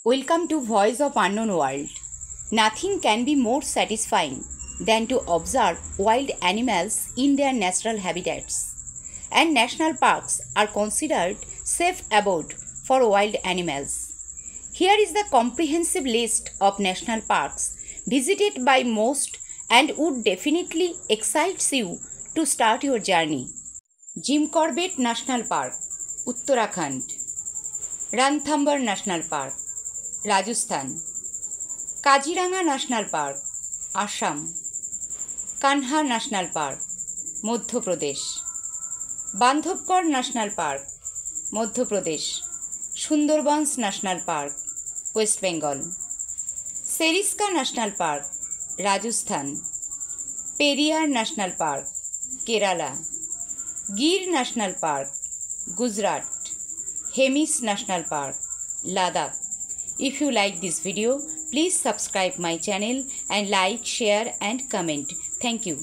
Welcome to Voice of Unknown World. Nothing can be more satisfying than to observe wild animals in their natural habitats. And national parks are considered safe abode for wild animals. Here is the comprehensive list of national parks visited by most and would definitely excite you to start your journey. Jim Corbett National Park, Uttarakhand. Ranthambore National Park, Rajasthan. Kaziranga National Park, Assam. Kanha National Park, Madhya Pradesh. Bandhavgarh National Park, Madhya Pradesh. Sundarbans National Park, West Bengal. Seriska National Park, Rajasthan. Periyar National Park, Kerala. Gir National Park, Gujarat. Hemis National Park, Ladakh. If you like this video, please subscribe my channel and like, share and comment. Thank you.